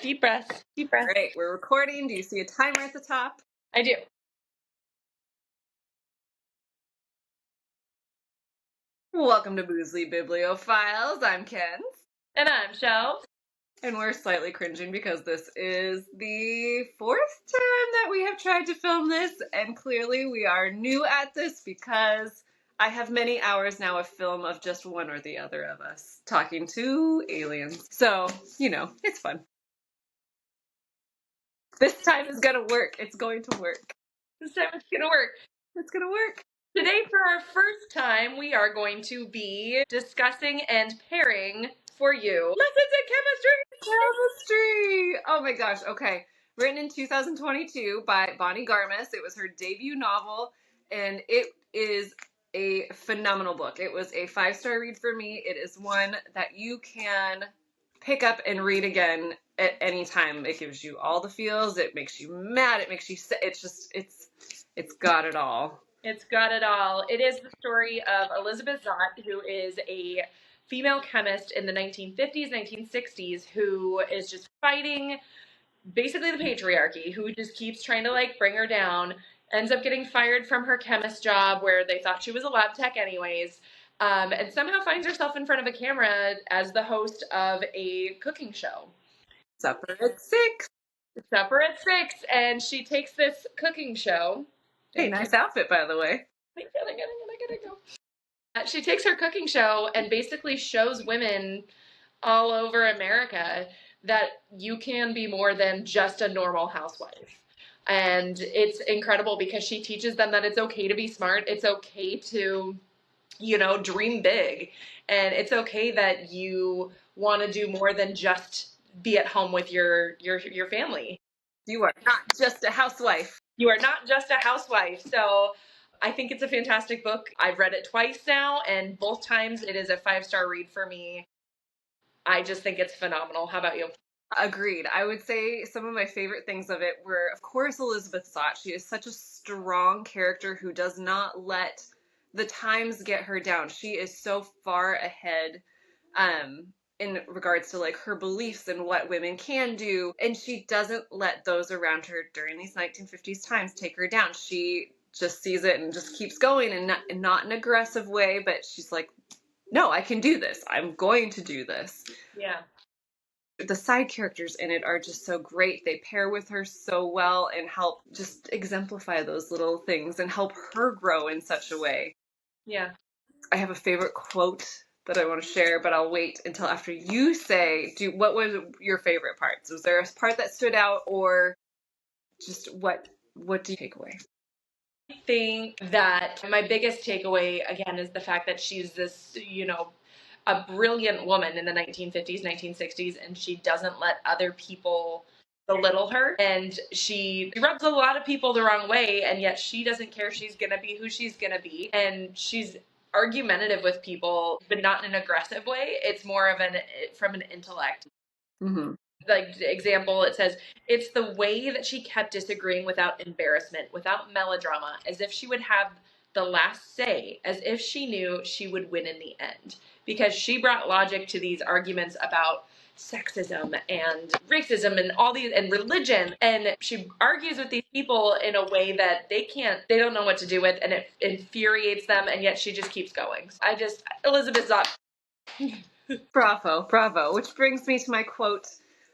Deep breath. Deep breath. All right, we're recording. Do you see a timer at the top? I do. Welcome to Boozley Bibliophiles. I'm Ken. And I'm Shell. And we're slightly cringing because this is the fourth time that we have tried to film this, and clearly we are new at this because I have many hours now of film of just one or the other of us talking to aliens. So, it's fun. This time is gonna work. It's going to work. This time it's gonna work. It's gonna work. Today, for our first time, we are going to be discussing and pairing for you lessons in Chemistry! Oh my gosh, okay. Written in 2022 by Bonnie Garmus. It was her debut novel, and it is a phenomenal book. It was a 5-star read for me. It is one that you can pick up and read again at any time. It gives you all the feels. It makes you mad. It makes you sick. It's got it all. It's got it all. It is the story of Elizabeth Zott, who is a female chemist in the 1950s, 1960s, who is just fighting basically the patriarchy, who just keeps trying to bring her down, ends up getting fired from her chemist job where they thought she was a lab tech anyways, and somehow finds herself in front of a camera as the host of a cooking show. Supper at 6. Supper at 6, and she takes this cooking show. Hey, nice outfit, by the way. I gotta go. She takes her cooking show and basically shows women all over America that you can be more than just a normal housewife. And it's incredible because she teaches them that it's okay to be smart. It's okay to, dream big. And it's okay that you want to do more than just be at home with your family. You are not just a housewife. You are not just a housewife. So I think it's a fantastic book. I've read it twice now, and both times it is a 5-star read for me. I just think it's phenomenal. How about you? Agreed. I would say some of my favorite things of it were, of course, Elizabeth Zott. She is such a strong character who does not let the times get her down. She is so far ahead in regards to her beliefs and what women can do, and she doesn't let those around her during these 1950s times take her down. She just sees it and just keeps going, and not in an aggressive way, but she's like, no, I can do this. I'm going to do this. Yeah. The side characters in it are just so great. They pair with her so well and help just exemplify those little things and help her grow in such a way. Yeah. I have a favorite quote that I want to share, but I'll wait until after you say, what was your favorite parts? Was there a part that stood out, or just what do you take away? I think that my biggest takeaway, again, is the fact that she's this, a brilliant woman in the 1950s, 1960s, and she doesn't let other people belittle her. And she rubs a lot of people the wrong way, and yet she doesn't care. She's going to be who she's going to be. And she's argumentative with people, but not in an aggressive way. It's more of from an intellect. Mm-hmm. Example, it says, it's the way that she kept disagreeing without embarrassment, without melodrama, as if she would have the last say, as if she knew she would win in the end. Because she brought logic to these arguments about sexism and racism and all these, and religion. And she argues with these people in a way that they don't know what to do with, and it infuriates them, and yet she just keeps going. Elizabeth Zott. Bravo. Which brings me to my quote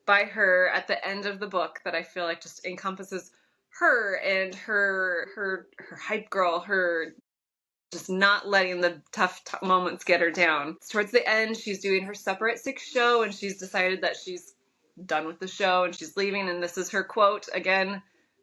by her at the end of the book that I feel like just encompasses her and her hype girl, her just not letting the tough moments get her down. Towards the end, she's doing her Supper at 6 show, and she's decided that she's done with the show and she's leaving, and this is her quote, again,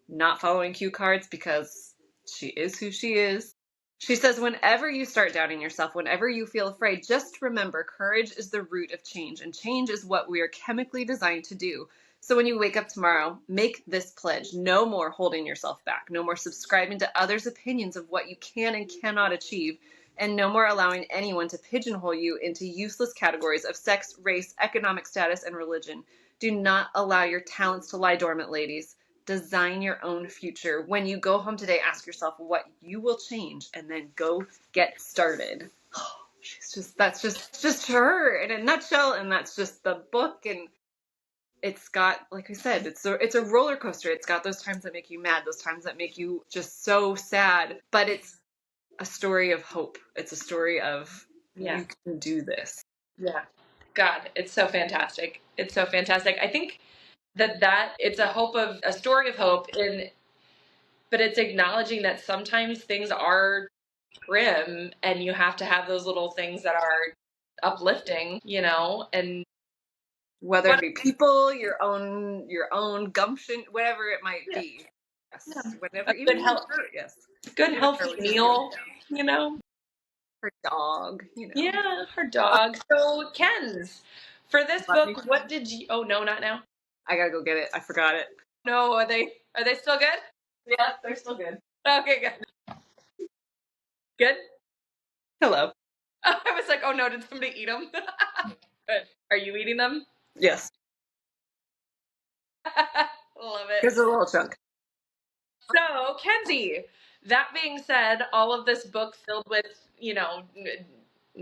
not following cue cards because she is who she is. She says, whenever you start doubting yourself, whenever you feel afraid, just remember courage is the root of change, and change is what we are chemically designed to do. So when you wake up tomorrow, make this pledge. No more holding yourself back. No more subscribing to others' opinions of what you can and cannot achieve. And no more allowing anyone to pigeonhole you into useless categories of sex, race, economic status, and religion. Do not allow your talents to lie dormant, ladies. Design your own future. When you go home today, ask yourself what you will change, and then go get started. That's just her in a nutshell, and that's just the book. And it's got, like I said, it's a roller coaster. It's got those times that make you mad, those times that make you just so sad, but it's a story of hope. It's a story of you can do this. Yeah. God, it's so fantastic. It's so fantastic. I think that it's a story of hope, but it's acknowledging that sometimes things are grim and you have to have those little things that are uplifting, and Whether it be people, your own gumption, whatever it might be. Yes. Yeah. Whenever, A even good when health, you're hurt, yes. good Even healthy when you're meal, down. Her dog, Yeah, her dog. So Ken's, for this Love me. book, what did you? Oh no, not now. I gotta go get it. I forgot it. No, are they still good? Yeah, they're still good. Okay, good. Good. Hello. I was like, oh no, did somebody eat them? Are you eating them? Yes. Love it. Here's a little chunk. So, Kenzie, that being said, all of this book filled with,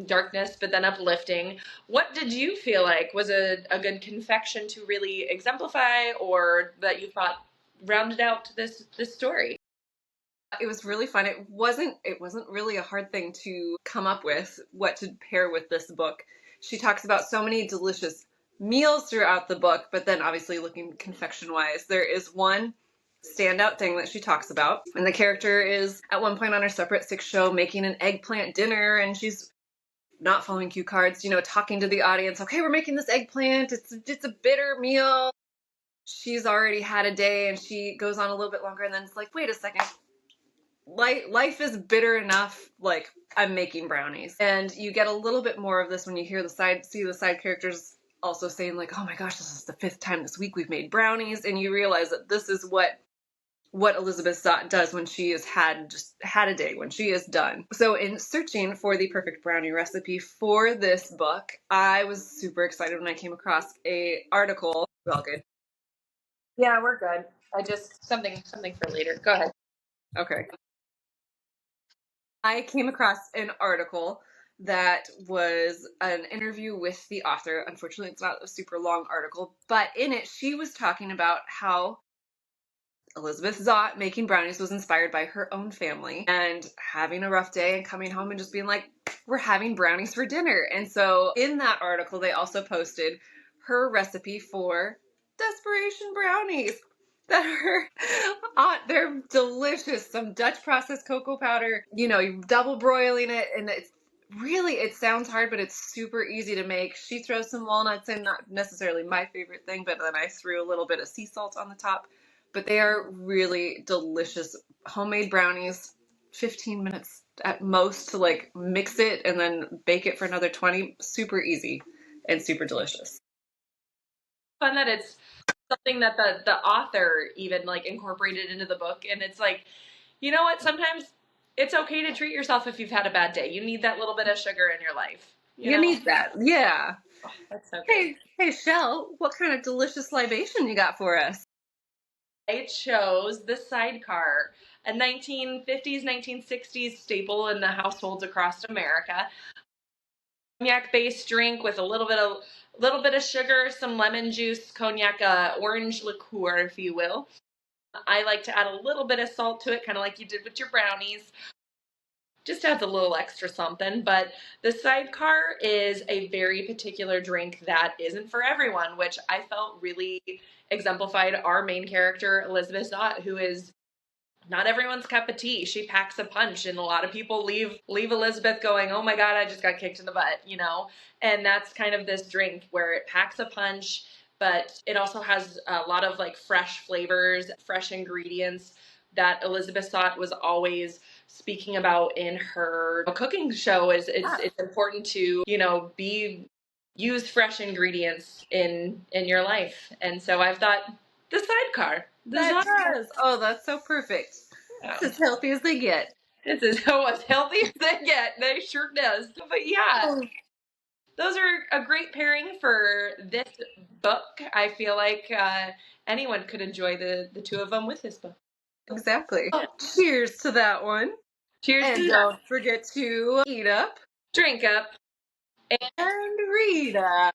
darkness, but then uplifting. What did you feel like was a good confection to really exemplify, or that you thought rounded out this story? It was really fun. It wasn't really a hard thing to come up with what to pair with this book. She talks about so many delicious meals throughout the book, but then obviously looking confection wise, there is one standout thing that she talks about. And the character is at one point on her separate six show making an eggplant dinner, and she's not following cue cards, talking to the audience. Okay, we're making this eggplant. It's a bitter meal. She's already had a day, and she goes on a little bit longer, and then it's like, wait a second. Life is bitter enough. Like, I'm making brownies, and you get a little bit more of this when you see the side characters also saying like, "Oh my gosh, this is the 5th time this week we've made brownies," and you realize that this is what Elizabeth Zott does when she has had a day, when she is done. So in searching for the perfect brownie recipe for this book, I was super excited when I came across a article. Well, good. Yeah, we're good. I just something for later. Go ahead. Okay. I came across an article that was an interview with the author. Unfortunately, it's not a super long article, but in it, she was talking about how Elizabeth Zott making brownies was inspired by her own family and having a rough day and coming home and just being like, we're having brownies for dinner. And so in that article, they also posted her recipe for desperation brownies that they're delicious. Some Dutch processed cocoa powder, you double broiling it, and it sounds hard, but it's super easy to make. She throws some walnuts in, not necessarily my favorite thing, but then I threw a little bit of sea salt on the top. But they are really delicious homemade brownies. 15 minutes at most to like mix it and then bake it for another 20. Super easy and super delicious. Fun that it's something that the author even like incorporated into the book, and it's like, you know what? Sometimes it's okay to treat yourself if you've had a bad day. You need that little bit of sugar in your life. You need that, yeah. Oh, that's so good. Hey, Shell, what kind of delicious libation you got for us? I chose the Sidecar, a 1950s, 1960s staple in the households across America. Cognac-based drink with a little bit of sugar, some lemon juice, cognac, orange liqueur, if you will. I like to add a little bit of salt to it, kind of like you did with your brownies. Just adds a little extra something. But the Sidecar is a very particular drink that isn't for everyone, which I felt really exemplified our main character, Elizabeth Zott, who is not everyone's cup of tea. She packs a punch, and a lot of people leave Elizabeth going, oh my God, I just got kicked in the butt, And that's kind of this drink where it packs a punch, but it also has a lot of like fresh flavors, fresh ingredients that Elizabeth Zott was always speaking about in her cooking show. It's important to, use fresh ingredients in your life. And so I've thought the Sidecar. That does. Oh, that's so perfect. It's as healthy as they get. This is as healthy as they get. They sure does. But yeah, those are a great pairing for this book. I feel like anyone could enjoy the two of them with this book. Exactly. Oh, cheers to that one. Cheers and to that. Don't forget to eat up, drink up, and read up.